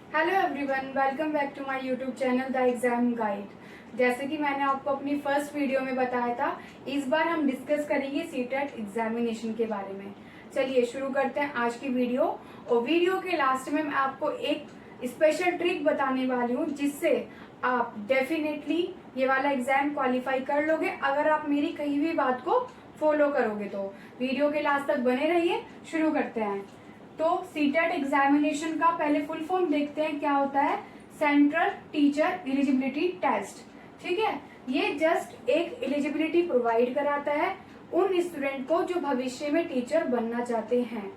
Hello everyone, welcome back to my YouTube channel the exam guide. जैसे कि मैंने आपको अपनी फर्स्ट वीडियो में बताया था, इस बार हम डिस्कस करेंगे सीटेट एग्जामिनेशन के बारे में। चलिए शुरू करते हैं आज की वीडियो। और वीडियो के लास्ट में मैं आपको एक स्पेशल ट्रिक बताने वाली हूँ जिससे आप डेफिनेटली ये वाला एग्जाम क्वालिफाई कर लोगे अगर आप मेरी कही हुई बात को फॉलो करोगे। तो वीडियो के लास्ट तक बने रहिए। शुरू करते हैं। तो सीटेट एग्जामिनेशन का पहले फुल फॉर्म देखते हैं क्या होता है। Central teacher eligibility test. ठीक है, ये जस्ट एक एलिजिबिलिटी प्रोवाइड कराता है उन स्टूडेंट को जो भविष्य में टीचर बनना चाहते हैं।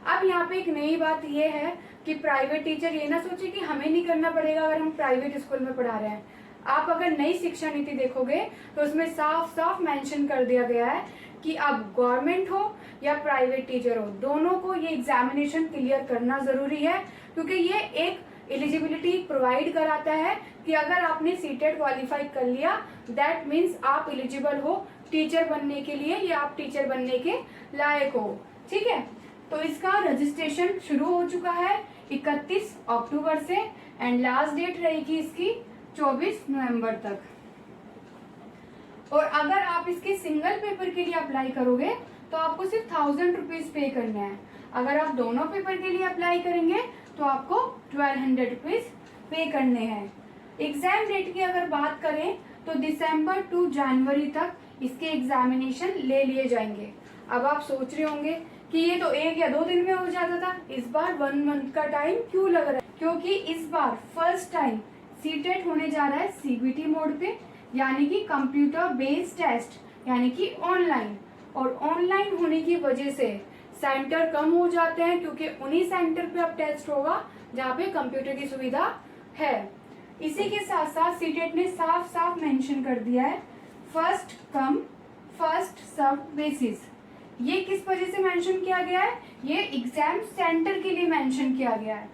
अब यहाँ पे एक नई बात ये है कि प्राइवेट टीचर ये ना सोचे कि हमें नहीं करना पड़ेगा अगर हम प्राइवेट स्कूल में पढ़ा रहे हैं। आप अगर नई शिक्षा नीति देखोगे तो उसमें साफ साफ मेंशन कर दिया गया है कि अब गवर्नमेंट हो या प्राइवेट टीचर हो, दोनों को ये एग्जामिनेशन क्लियर करना जरूरी है, क्योंकि ये एक एलिजिबिलिटी प्रोवाइड कराता है कि अगर आपने सीटेट क्वालिफाई कर लिया दैट मीन्स आप एलिजिबल हो टीचर बनने के लिए या आप टीचर बनने के लायक हो। ठीक है, तो इसका रजिस्ट्रेशन शुरू हो चुका है 31 अक्टूबर से एंड लास्ट डेट रहेगी इसकी 24 नवंबर तक। और अगर आप इसके सिंगल पेपर के लिए अप्लाई करोगे तो आपको सिर्फ 1000 रुपीज पे करना है। अगर आप दोनों पेपर के लिए अप्लाई करेंगे तो आपको 1200 रुपीज पे करने हैं। एग्जाम डेट की अगर बात करें तो दिसंबर टू जनवरी तक इसके एग्जामिनेशन ले लिए जाएंगे। अब आप सोच रहे होंगे कि ये तो 1 या 2 दिन में हो जाता था, इस बार 1 मंथ का टाइम क्यों लग रहा है? क्योंकि इस बार फर्स्ट टाइम सीटेट होने जा रहा है सीबीटी मोड पे, यानी कि कंप्यूटर बेस्ड टेस्ट, यानी कि ऑनलाइन। और ऑनलाइन होने की वजह से सेंटर कम हो जाते हैं क्योंकि उन्हीं सेंटर पे अब टेस्ट होगा जहाँ पे कंप्यूटर की सुविधा है। इसी के साथ साथ सीटेट ने साफ साफ मेंशन कर दिया है first come first serve basis. ये किस वजह से मेंशन किया गया है? ये एग्जाम सेंटर के लिए मेंशन किया गया है,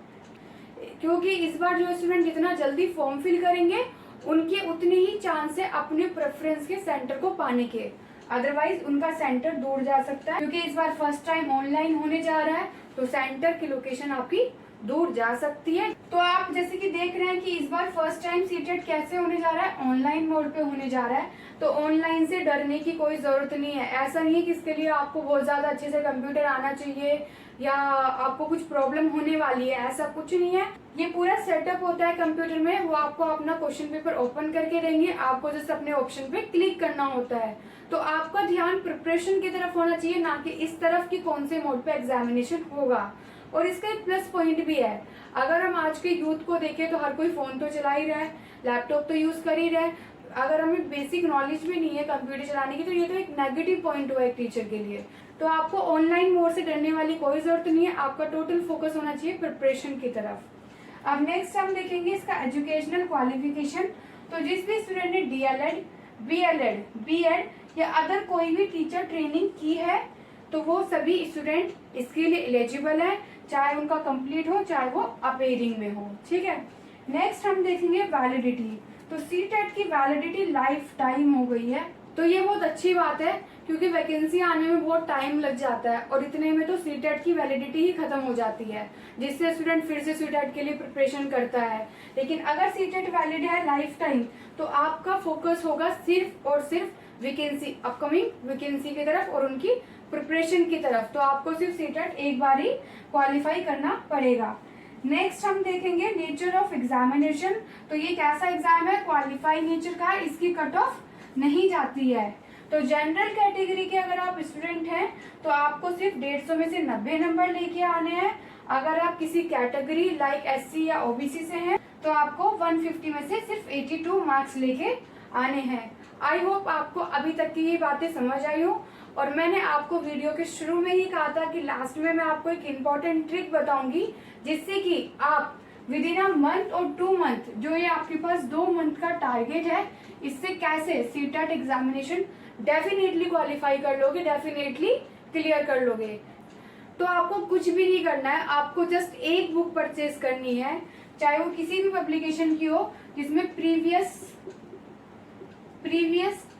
क्योंकि इस बार जो स्टूडेंट जितना जल्दी फॉर्म फिल करेंगे उनके उतने ही चांस है अपने प्रेफरेंस के सेंटर को पाने के, अदरवाइज उनका सेंटर दूर जा सकता है। क्योंकि इस बार फर्स्ट टाइम ऑनलाइन होने जा रहा है तो सेंटर की लोकेशन आपकी दूर जा सकती है। तो आप जैसे कि देख रहे हैं कि इस बार फर्स्ट टाइम सीटेट कैसे होने जा रहा है, ऑनलाइन मोड पे होने जा रहा है। तो ऑनलाइन से डरने की कोई जरूरत नहीं है। ऐसा नहीं है कि इसके लिए आपको बहुत ज्यादा अच्छे से कंप्यूटर आना चाहिए या आपको कुछ प्रॉब्लम होने वाली है, ऐसा कुछ नहीं है। ये पूरा सेटअप होता है कंप्यूटर में, वो आपको अपना क्वेश्चन पेपर ओपन करके देंगे, आपको जस्ट अपने ऑप्शन पे क्लिक करना होता है। तो आपका ध्यान प्रिपरेशन की तरफ होना चाहिए, ना कि इस तरफ कि कौन से मोड पे एग्जामिनेशन होगा। और इसका एक प्लस पॉइंट भी है, अगर हम आज के यूथ को देखें तो हर कोई फोन तो चला ही रहा है, लैपटॉप तो यूज कर ही रहा है। अगर हमें बेसिक नॉलेज भी नहीं है कंप्यूटर चलाने की तो ये तो एक नेगेटिव पॉइंट हुआ एक टीचर के लिए। तो आपको ऑनलाइन मोड से डरने वाली कोई जरूरत नहीं है, आपका टोटल फोकस होना चाहिए प्रिपरेशन की तरफ। अब नेक्स्ट हम देखेंगे इसका एजुकेशनल क्वालिफिकेशन। तो जिस भी स्टूडेंट ने डीएलएड, बीएलएड, बीएड या अदर कोई भी टीचर ट्रेनिंग की है तो वो सभी स्टूडेंट इसके लिए एलिजिबल है, चाहे उनका कंप्लीट हो चाहे वो अपेयरिंग में हो। ठीक है, नेक्स्ट हम देखेंगे वैलिडिटी। तो सीटेट की वैलिडिटी लाइफ टाइम हो गई है, तो ये बहुत अच्छी बात है क्योंकि वैकेंसी आने में बहुत टाइम लग जाता है और इतने में तो सीटेट की वैलिडिटी ही खत्म हो जाती है, जिससे स्टूडेंट फिर से सीटेट के लिए प्रिपरेशन करता है। लेकिन अगर सीटेट वैलिड है लाइफ टाइम तो आपका फोकस होगा सिर्फ और सिर्फ वैकेंसी, अपकमिंग वैकेंसी की तरफ और उनकी प्रिपरेशन की तरफ। तो आपको सिर्फ सीटेट एक बार ही क्वालिफाई करना पड़ेगा। नेक्स्ट हम देखेंगे नेचर ऑफ एग्जामिनेशन। तो ये कैसा एग्जाम है? क्वालिफाई नेचर का है, इसकी कट ऑफ नहीं जाती है। तो जनरल कैटेगरी के अगर आप स्टूडेंट हैं तो आपको सिर्फ 150 में से 90 नंबर लेके आने हैं। अगर आप किसी कैटेगरी लाइक एससी या ओबीसी से हैं तो आपको 150 में से सिर्फ 82 मार्क्स लेके आने हैं। आई होप आपको अभी तक की ये बातें समझ आई हो। और मैंने आपको वीडियो के शुरू में ही कहा था कि लास्ट में मैं आपको एक इम्पोर्टेंट ट्रिक बताऊंगी जिससे कि आप विद इन अ मंथ और 2 मंथ, जो ये आपके पास 2 मंथ का टारगेट है, इससे कैसे सीटेट एग्जामिनेशन डेफिनेटली क्वालिफाई कर लोगे, डेफिनेटली क्लियर कर लोगे। तो आपको कुछ भी नहीं करना है, आपको जस्ट एक बुक परचेज करनी है, चाहे वो किसी भी पब्लिकेशन की हो जिसमें प्रीवियस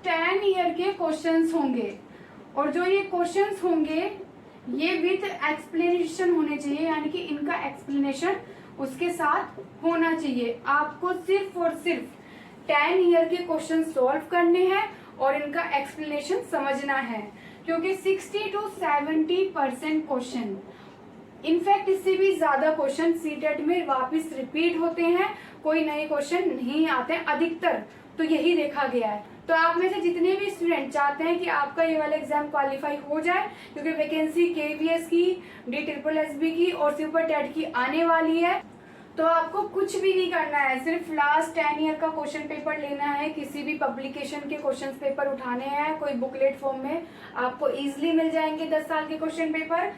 10 ईयर के क्वेश्चंस होंगे। और जो ये क्वेश्चंस होंगे ये विद एक्सप्लेनेशन होने चाहिए, यानी कि इनका एक्सप्लेनेशन उसके साथ होना चाहिए। आपको सिर्फ और सिर्फ 10 ईयर के क्वेश्चन सॉल्व करने हैं और इनका एक्सप्लेनेशन समझना है, क्योंकि 60 to 70% क्वेश्चन, इनफैक्ट इससे भी ज्यादा क्वेश्चन सीटेट में वापस रिपीट होते हैं, कोई नए क्वेश्चन नहीं आते हैं अधिकतर, तो यही देखा गया है। तो आप में से जितने भी स्टूडेंट चाहते हैं कि आपका ये वाला एग्जाम क्वालिफाई हो जाए, क्योंकि वैकेंसी KVS की, DSSB की और सुपर टेट की आने वाली है, तो आपको कुछ भी नहीं करना है, सिर्फ लास्ट 10 ईयर का क्वेश्चन पेपर लेना है, किसी भी पब्लिकेशन के क्वेश्चन पेपर उठाने हैं, कोई बुकलेट फॉर्म में आपको इजीली मिल जाएंगे 10 साल के क्वेश्चन पेपर,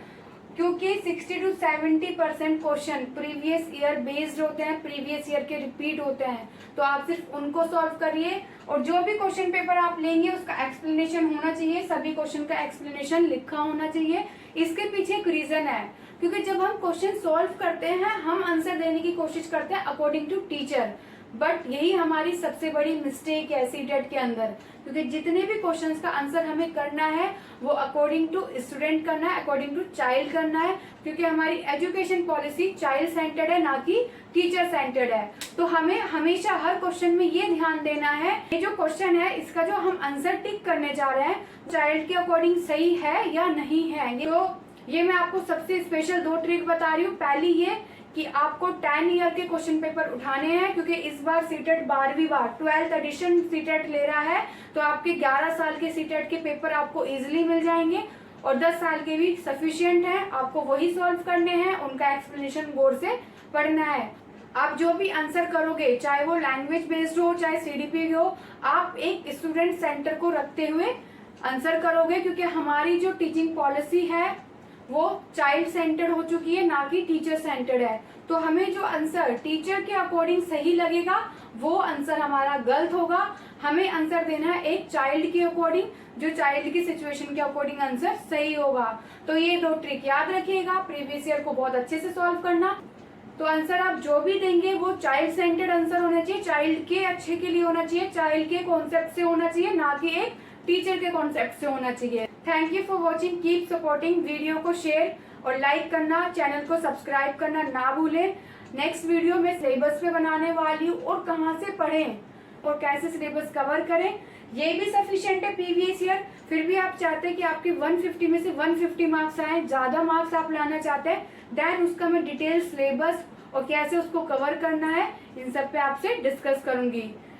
क्योंकि 60 to 70% question previous year based होते हैं, प्रीवियस ईयर के रिपीट होते हैं, तो आप सिर्फ उनको सॉल्व करिए और जो भी क्वेश्चन पेपर आप लेंगे उसका एक्सप्लेनेशन होना चाहिए, सभी क्वेश्चन का एक्सप्लेनेशन लिखा होना चाहिए। इसके पीछे एक रीजन है, क्योंकि जब हम क्वेश्चन सॉल्व करते हैं हम आंसर देने की कोशिश करते हैं अकॉर्डिंग टू टीचर, बट यही हमारी सबसे बड़ी मिस्टेक है सीटेट के अंदर, क्योंकि जितने भी क्वेश्चंस का आंसर हमें करना है वो अकॉर्डिंग टू स्टूडेंट करना है, अकॉर्डिंग टू चाइल्ड करना है, क्योंकि हमारी एजुकेशन पॉलिसी चाइल्ड सेंटर्ड है, ना कि टीचर सेंटर्ड है। तो हमें हमेशा हर क्वेश्चन में ये ध्यान देना है, ये जो क्वेश्चन है इसका जो हम आंसर टिक करने जा रहे हैं चाइल्ड के अकॉर्डिंग सही है या नहीं है। तो ये मैं आपको सबसे स्पेशल 2 ट्रिक बता रही हूँ। पहली ये कि आपको 10 ईयर के क्वेश्चन पेपर उठाने हैं, क्योंकि इस बार सीटेट 12वीं बार 12th एडिशन सीटेट ले रहा है, तो आपके 11 साल के सीटेट के पेपर आपको इजीली मिल जाएंगे और 10 साल के भी सफिशिएंट है, आपको वही सॉल्व करने हैं, उनका एक्सप्लेनेशन गौर से पढ़ना है। आप जो भी आंसर करोगे, चाहे वो लैंग्वेज बेस्ड हो चाहे CDP हो, आप एक स्टूडेंट सेंटर को रखते हुए आंसर करोगे, क्योंकि हमारी जो टीचिंग पॉलिसी है वो चाइल्ड सेंटर्ड हो चुकी है, ना कि टीचर सेंटर्ड है। तो हमें जो आंसर टीचर के अकॉर्डिंग सही लगेगा वो आंसर हमारा गलत होगा। हमें आंसर देना है एक चाइल्ड के अकॉर्डिंग, जो चाइल्ड की सिचुएशन के अकॉर्डिंग आंसर सही होगा। तो ये 2 ट्रिक याद रखिएगा, प्रीवियस ईयर को बहुत अच्छे से सॉल्व करना। तो आंसर आप जो भी देंगे वो चाइल्ड सेंटर्ड आंसर होना चाहिए, चाइल्ड के अच्छे के लिए होना चाहिए, चाइल्ड के कॉन्सेप्ट से होना चाहिए, ना कि एक टीचर के कॉन्सेप्ट से होना चाहिए। Thank you for watching, keep supporting. Video को शेयर और लाइक करना, चैनल को सब्सक्राइब करना ना भूलें। नेक्स्ट वीडियो में सिलेबस पे बनाने वाली हूँ और कहाँ से पढ़ें और कैसे सिलेबस कवर करें, ये भी सफिशिएंट है प्रीवियस ईयर। फिर भी आप चाहते हैं कि आपके 150 में से 150 मार्क्स आए, ज्यादा मार्क्स आप लाना चाहते हैं, देन उसका मैं डिटेल सिलेबस और कैसे उसको कवर करना है इन सब पे आपसे डिस्कस करूंगी।